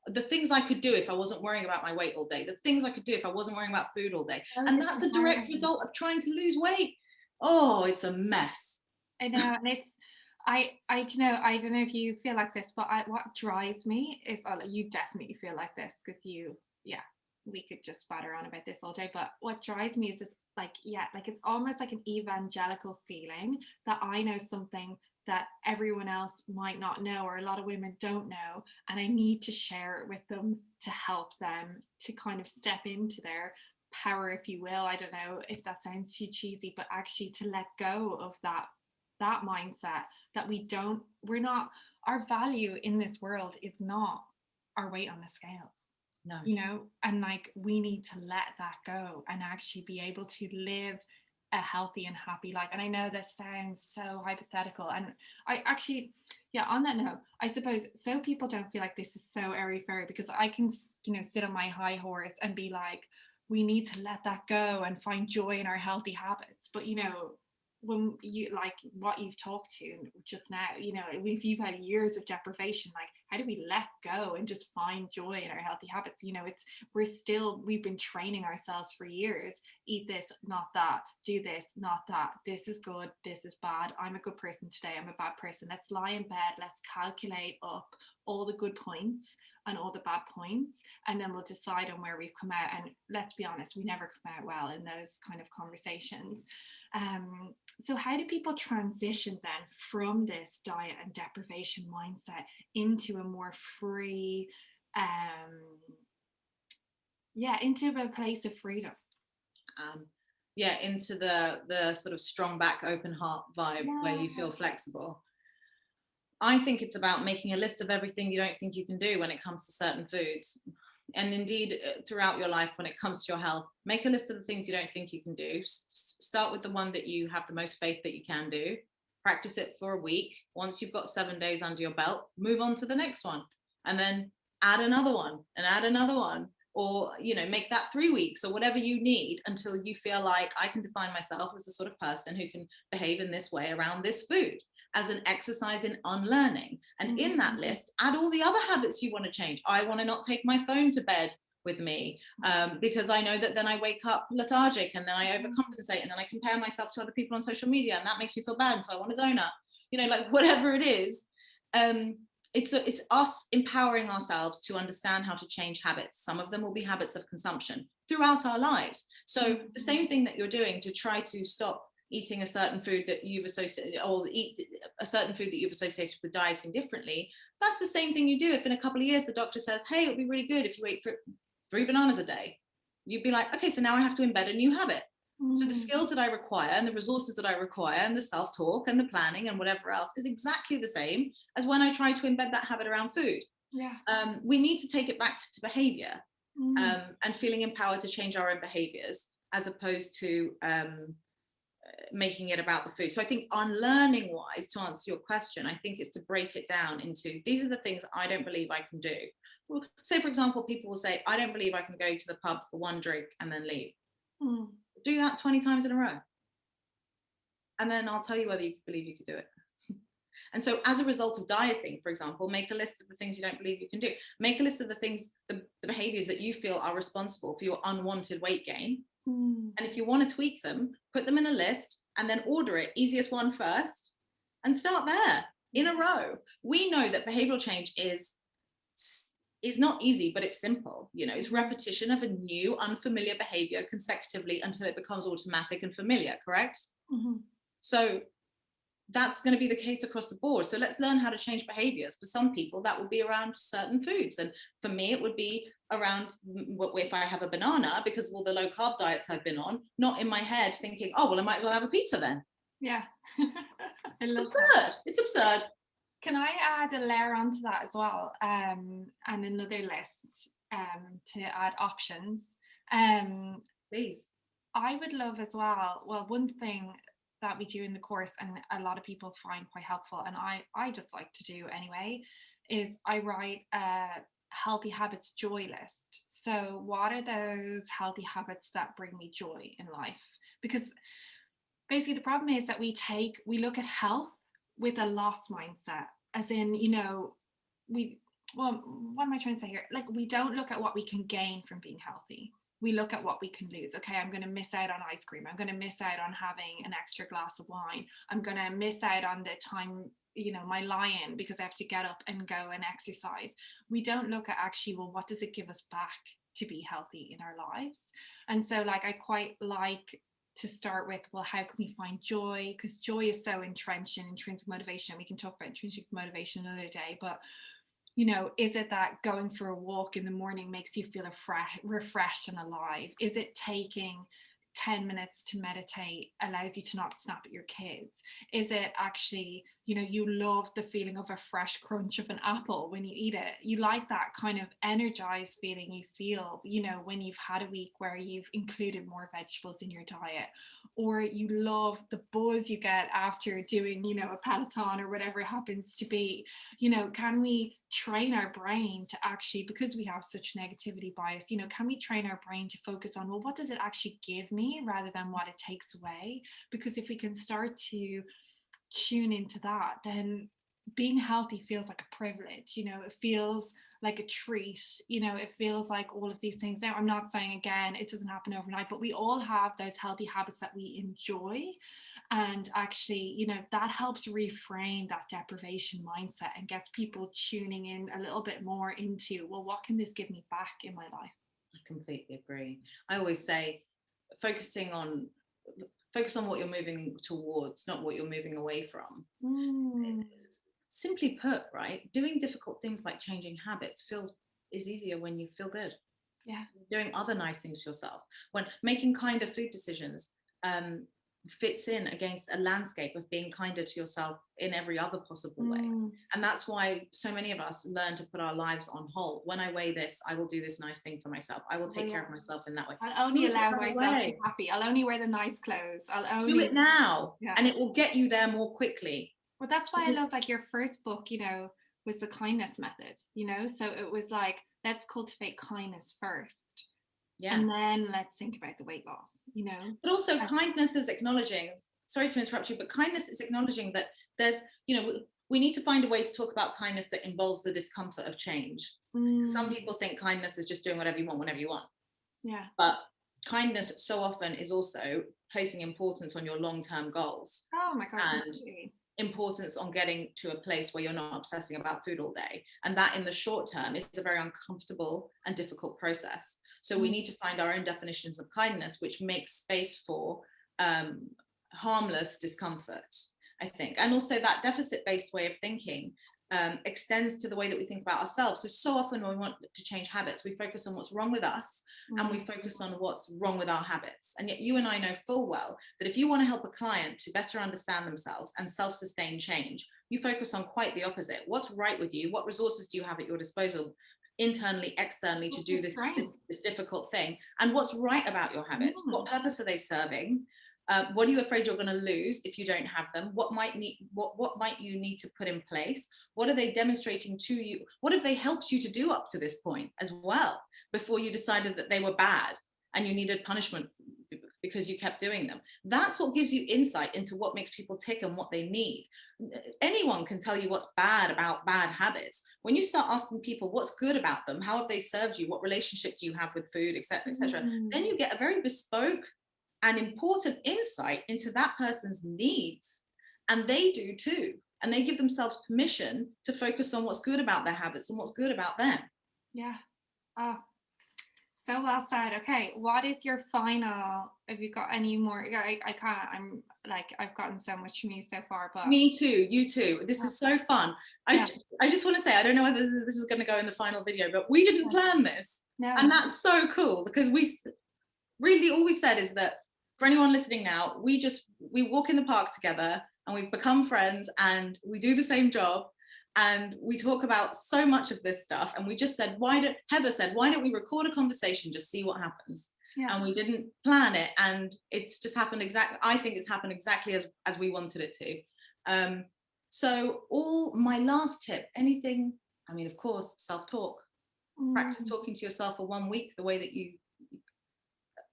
The things I could do if I wasn't worrying about my weight all day, the things I could do if I wasn't worrying about food all day. And that's a direct result of trying to lose weight. Oh, it's a mess. I know. And it's, I don't know. I don't know if you feel like this, but what drives me is, you definitely feel like this, because we could just batter on about this all day. But what drives me is this, like it's almost like an evangelical feeling that I know something that everyone else might not know, or a lot of women don't know, and I need to share it with them to help them to kind of step into their power, if you will. I don't know if that sounds too cheesy, but actually to let go of that mindset, that we're not, our value in this world is not our weight on the scales. No. And like, we need to let that go and actually be able to live a healthy and happy life. And I know this sounds so hypothetical, and I actually, on that note, I suppose, so people don't feel like this is so airy fairy, because I can, sit on my high horse and be like, we need to let that go and find joy in our healthy habits. But when you, like what you've talked to just now, if you've had years of deprivation, like, how do we let go and just find joy in our healthy habits? We've been training ourselves for years. Eat this, not that. Do this, not that. This is good, this is bad. I'm a good person today, I'm a bad person. Let's lie in bed, let's calculate up all the good points and all the bad points, and then we'll decide on where we've come out. And let's be honest, we never come out well in those kind of conversations. So how do people transition then from this diet and deprivation mindset into a more free, into a place of freedom? Into the sort of strong back, open heart vibe, where you feel flexible. I think it's about making a list of everything you don't think you can do when it comes to certain foods. And indeed, throughout your life, when it comes to your health, make a list of the things you don't think you can do. Start with the one that you have the most faith that you can do. Practice it for a week. Once you've got 7 days under your belt, move on to the next one. And then add another one and add another one. Or, make that 3 weeks, or whatever you need, until you feel like, I can define myself as the sort of person who can behave in this way around this food, as an exercise in unlearning. And in that list, add all the other habits you want to change. I want to not take my phone to bed with me, because I know that then I wake up lethargic, and then I overcompensate, and then I compare myself to other people on social media, and that makes me feel bad, and so I want a donut. Like, whatever it is, It's us empowering ourselves to understand how to change habits. Some of them will be habits of consumption throughout our lives. So the same thing that you're doing to try to stop eating a certain food that you've associated, or eat a certain food that you've associated with dieting differently, that's the same thing you do if in a couple of years the doctor says, hey, it would be really good if you ate 3 bananas a day. You'd be like, okay, so now I have to embed a new habit. So the skills that I require and the resources that I require and the self-talk and the planning and whatever else is exactly the same as when I try to embed that habit around food. Yeah. We need to take it back to behavior, and feeling empowered to change our own behaviors, as opposed to making it about the food. So I think unlearning wise, to answer your question, I think it's to break it down into, these are the things I don't believe I can do. Well, say for example, people will say, I don't believe I can go to the pub for one drink and then leave. Do that 20 times in a row. And then I'll tell you whether you believe you could do it. And so as a result of dieting, for example, make a list of the things you don't believe you can do. Make a list of the things, the behaviors that you feel are responsible for your unwanted weight gain. And if you want to tweak them, put them in a list and then order it, easiest one first, and start there in a row. We know that behavioral change is not easy, but it's simple. You know, it's repetition of a new unfamiliar behavior consecutively until it becomes automatic and familiar, correct? So that's going to be the case across the board. So let's learn how to change behaviors. For some people, that will be around certain foods. And for me, it would be around if I have a banana, because of all the low carb diets I've been on, not in my head thinking, oh, well, I might as well have a pizza then. Yeah. It's absurd. It's absurd. Can I add a layer onto that as well? And another list to add options. Please. I would love as well, one thing that we do in the course and a lot of people find quite helpful, and I just like to do anyway, is I write a healthy habits joy list. So what are those healthy habits that bring me joy in life? Because basically the problem is that we look at health with a loss mindset, as in, you know, what am I trying to say here? Like, we don't look at what we can gain from being healthy. We look at what we can lose. Okay, I'm going to miss out on ice cream. I'm going to miss out on having an extra glass of wine. I'm going to miss out on the time, you know, my lie-in, because I have to get up and go and exercise. We don't look at actually, well, what does it give us back to be healthy in our lives? And so, like, I quite like to start with, well, how can we find joy? Because joy is so entrenched in intrinsic motivation. We can talk about intrinsic motivation another day, but you know, is it that going for a walk in the morning makes you feel refreshed and alive? Is it taking 10 minutes to meditate allows you to not snap at your kids? Is it actually, you know, you love the feeling of a fresh crunch of an apple when you eat it? You like that kind of energized feeling you feel, you know, when you've had a week where you've included more vegetables in your diet, or you love the buzz you get after doing, you know, a Peloton or whatever it happens to be. You know, can we train our brain to actually, because we have such negativity bias, you know, can we train our brain to focus on, well, what does it actually give me rather than what it takes away? Because if we can start to tune into that, then being healthy feels like a privilege. You know, it feels like a treat. You know, it feels like all of these things. Now, I'm not saying, again, it doesn't happen overnight, but we all have those healthy habits that we enjoy. And actually, you know, that helps reframe that deprivation mindset and gets people tuning in a little bit more into, well, what can this give me back in my life? I completely agree. I always say, focus on what you're moving towards, not what you're moving away from. Simply put, right, doing difficult things like changing habits is easier when you feel good. Yeah. Doing other nice things for yourself, when making kinder food decisions fits in against a landscape of being kinder to yourself in every other possible way. And that's why so many of us learn to put our lives on hold. When I weigh this, I will do this nice thing for myself. I will take care of myself in that way. I'll only allow myself to be happy. I'll only wear the nice clothes. I'll only do it now. Yeah. And it will get you there more quickly. Well, that's why I love, like, your first book, you know, was the kindness method, you know, so it was like, let's cultivate kindness first. Yeah. And then let's think about the weight loss, you know. But also kindness is acknowledging, sorry to interrupt you, but kindness is acknowledging that there's, you know, we need to find a way to talk about kindness that involves the discomfort of change. Some people think kindness is just doing whatever you want, whenever you want. Yeah. But kindness so often is also placing importance on your long-term goals. Oh my God. And importance on getting to a place where you're not obsessing about food all day. And that in the short term is a very uncomfortable and difficult process. So we need to find our own definitions of kindness, which makes space for harmless discomfort, I think. And also that deficit-based way of thinking extends to the way that we think about ourselves. So often when we want to change habits, we focus on what's wrong with us and we focus on what's wrong with our habits. And yet you and I know full well that if you want to help a client to better understand themselves and self-sustain change, you focus on quite the opposite. What's right with you? What resources do you have at your disposal, internally, externally, to do this difficult thing? And what's right about your habits? What purpose are they serving? What are you afraid you're going to lose if you don't have them? What might you need to put in place? What are they demonstrating to you? What have they helped you to do up to this point as well, before you decided that they were bad and you needed punishment because you kept doing them? That's what gives you insight into what makes people tick and what they need. Anyone can tell you what's bad about bad habits. When you start asking people what's good about them, how have they served you, what relationship do you have with food, etc., etc., then you get a very bespoke and important insight into that person's needs. And they do too. And they give themselves permission to focus on what's good about their habits and what's good about them. Yeah. Oh, so well said. Okay, what is your final, have you got any more? I can't, I'm like, I've gotten so much from you so far, but me too, you too. This is so fun. I just want to say, I don't know whether this is going to go in the final video, but we didn't plan this. No. And that's so cool, because we really, all we said is that for anyone listening now, we walk in the park together and we've become friends and we do the same job and we talk about so much of this stuff. And we just said, Heather said, why don't we record a conversation, just see what happens? Yeah. And we didn't plan it. And it's just happened exactly, I think it's happened exactly as we wanted it to. So my last tip, anything, I mean, of course, self-talk. Practice talking to yourself for 1 week, the way that you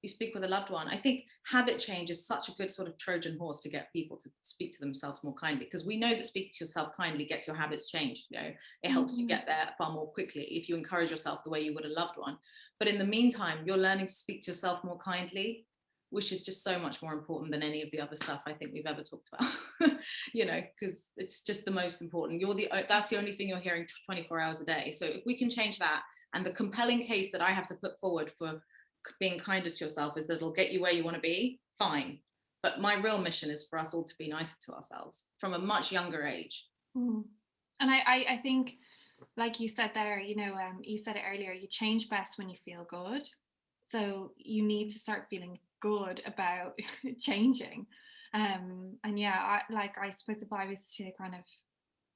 speak with a loved one. I think habit change is such a good sort of Trojan horse to get people to speak to themselves more kindly, because we know that speaking to yourself kindly gets your habits changed. You know, it helps you get there far more quickly if you encourage yourself the way you would a loved one. But in the meantime, you're learning to speak to yourself more kindly, which is just so much more important than any of the other stuff I think we've ever talked about. You know, because it's just the most important. That's the only thing you're hearing 24 hours a day. So if we can change that, and the compelling case that I have to put forward for being kinder to yourself is that it'll get you where you want to be, fine. But my real mission is for us all to be nicer to ourselves from a much younger age. And I think, like you said there, you know, you said it earlier, you change best when you feel good. So you need to start feeling good about changing. And yeah, I suppose if I was to kind of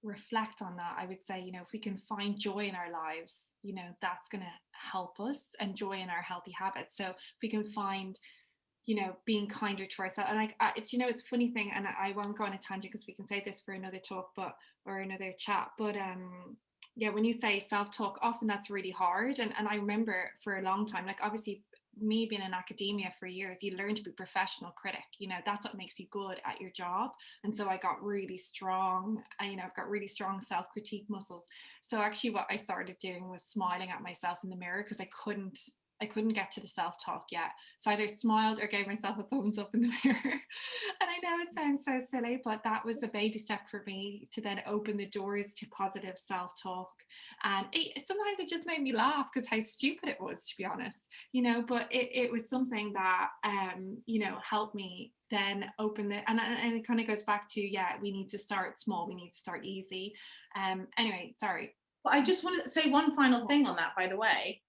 reflect on that, I would say, you know, if we can find joy in our lives, you know, that's going to help us, and joy in our healthy habits. So if we can find, you know, being kinder to ourselves. And you know, it's a funny thing, and I won't go on a tangent because we can save this for another talk, or another chat. But yeah, when you say self-talk, often that's really hard. And I remember for a long time, like obviously me being in academia for years, you learn to be a professional critic. You know, that's what makes you good at your job. And so I got really strong, you know, I've got really strong self-critique muscles. So actually what I started doing was smiling at myself in the mirror, because I couldn't get to the self-talk yet. So I either smiled or gave myself a thumbs up in the mirror. And I know it sounds so silly, but that was a baby step for me to then open the doors to positive self-talk. And sometimes it just made me laugh because how stupid it was, to be honest, you know, but it was something that, you know, helped me then open it. And it kind of goes back to, yeah, we need to start small. We need to start easy. Anyway, sorry. But I just want to say one final thing on that, by the way.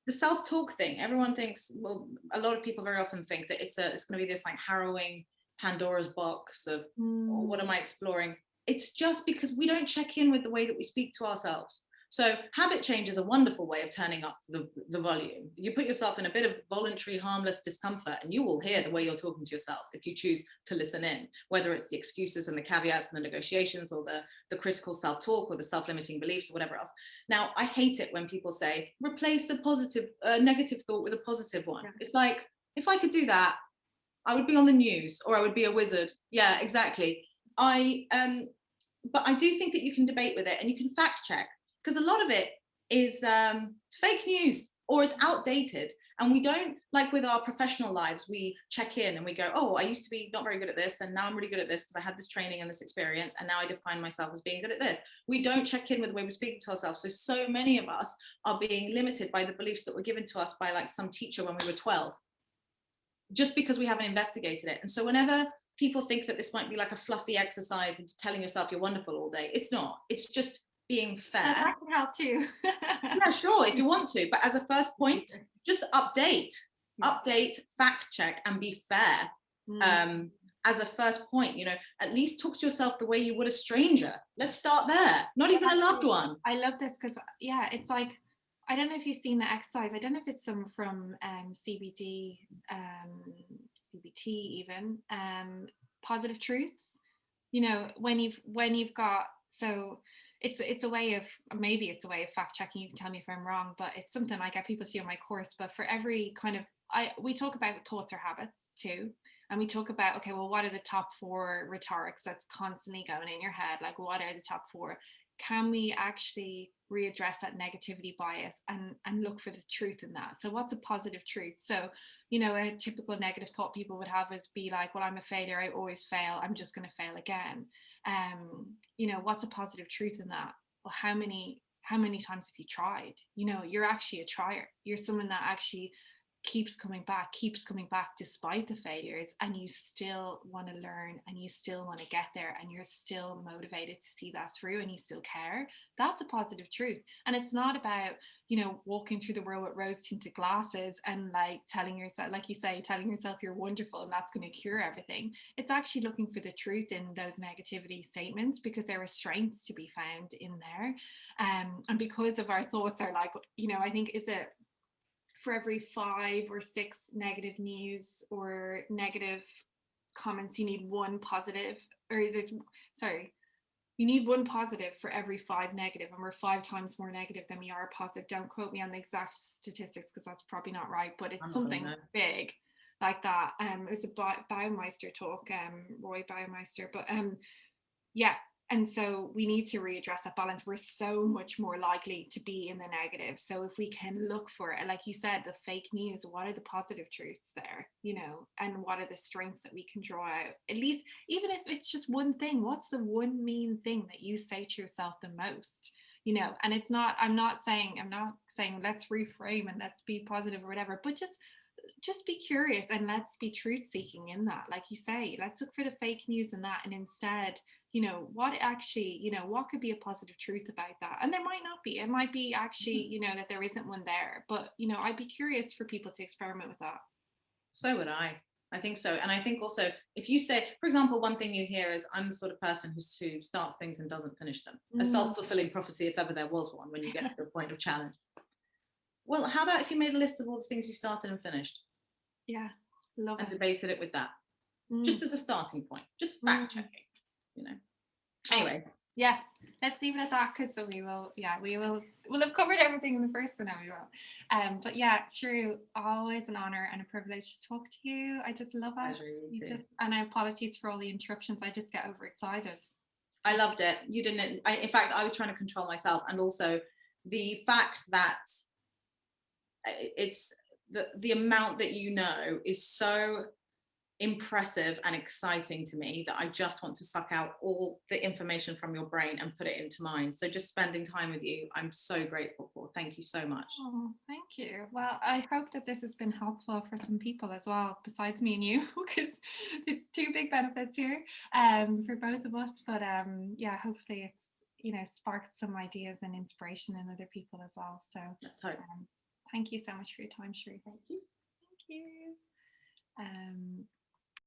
The self-talk thing, everyone thinks, well, a lot of people very often think that it's going to be this like harrowing Pandora's box of, oh, what am I exploring? It's just because we don't check in with the way that we speak to ourselves. So habit change is a wonderful way of turning up the volume. You put yourself in a bit of voluntary, harmless discomfort, and you will hear the way you're talking to yourself if you choose to listen in, whether it's the excuses and the caveats and the negotiations, or the critical self-talk, or the self-limiting beliefs, or whatever else. Now, I hate it when people say, replace a negative thought with a positive one. Yeah. It's like, if I could do that, I would be on the news, or I would be a wizard. Yeah, exactly. But I do think that you can debate with it, and you can fact check. Because a lot of it is fake news, or it's outdated. And we don't, like with our professional lives, we check in and we go, oh, I used to be not very good at this, and now I'm really good at this because I had this training and this experience, and now I define myself as being good at this. We don't check in with the way we're speaking to ourselves. So many of us are being limited by the beliefs that were given to us by like some teacher when we were 12, just because we haven't investigated it. And so whenever people think that this might be like a fluffy exercise into telling yourself you're wonderful all day, it's not. It's just being fair. Oh, that can help too. Yeah, sure, if you want to, but as a first point, just update, fact check, and be fair. As a first point, you know, at least talk to yourself the way you would a stranger. Let's start there. Not even a loved one. I love this because, yeah, it's like, I don't know if you've seen the exercise. I don't know if it's some from CBT even, positive truths. You know, when you've got, so it's a way of, maybe it's a way of fact checking. You can tell me if I'm wrong, but it's something I get people to do on my course. But for every kind of, we talk about thoughts or habits too. And we talk about, okay, well, what are the top 4 rhetorics that's constantly going in your head? Like, what are the top 4? Can we actually readdress that negativity bias and look for the truth in that? So what's a positive truth? So, you know, a typical negative thought people would have is be like, well, I'm a failure, I always fail, I'm just going to fail again. You know, what's a positive truth in that? Well, how many times have you tried? You know, you're actually a trier. You're someone that actually keeps coming back despite the failures, and you still want to learn, and you still want to get there, and you're still motivated to see that through, and you still care. That's a positive truth. And it's not about, you know, walking through the world with rose tinted glasses and like telling yourself, like you say, telling yourself you're wonderful and that's going to cure everything. It's actually looking for the truth in those negativity statements, because there are strengths to be found in there. And because of our thoughts are like, you know, I think is it for every 5 or 6 negative news or negative comments, you need 1 positive, or sorry, you need 1 positive for every 5 negative, and we're 5 times more negative than we are positive. Don't quote me on the exact statistics because that's probably not right, but it's something big like that. It was a Baumeister talk, Roy Baumeister, but yeah. And so we need to readdress that balance. We're so much more likely to be in the negative. So if we can look for it, like you said, the fake news, what are the positive truths there, you know, and what are the strengths that we can draw out? At least, even if it's just one thing, what's the one mean thing that you say to yourself the most? You know, and it's not, I'm not saying let's reframe and let's be positive or whatever, but just be curious and let's be truth seeking in that. Like you say, let's look for the fake news in that, and instead, you know, what actually, you know, what could be a positive truth about that? And there might not be. It might be actually, you know, that there isn't one there. But, you know, I'd be curious for people to experiment with that. So would I. I think so. And I think also, if you say, for example, one thing you hear is, I'm the sort of person who starts things and doesn't finish them. A self-fulfilling prophecy, if ever there was one, when you get to the point of challenge. Well, how about if you made a list of all the things you started and finished? Yeah, love and it. debated it with that, just as a starting point, just fact checking, you know. Anyway, yes, let's leave it at that, because we'll have covered everything in the first one, we will. But yeah, Shrew, always an honor and a privilege to talk to you. I just love it. And I apologies for all the interruptions. I just get overexcited. I loved it. You didn't. In fact, I was trying to control myself, and also the fact that it's the amount that you know is so impressive and exciting to me that I just want to suck out all the information from your brain and put it into mine. So just spending time with you, I'm so grateful for. Thank you so much. Oh, thank you. Well, I hope that this has been helpful for some people as well, besides me and you, because it's 2 big benefits here for both of us. But yeah, hopefully it's, you know, sparked some ideas and inspiration in other people as well. So let's hope. Thank you so much for your time, Shrew. Thank you. Thank you.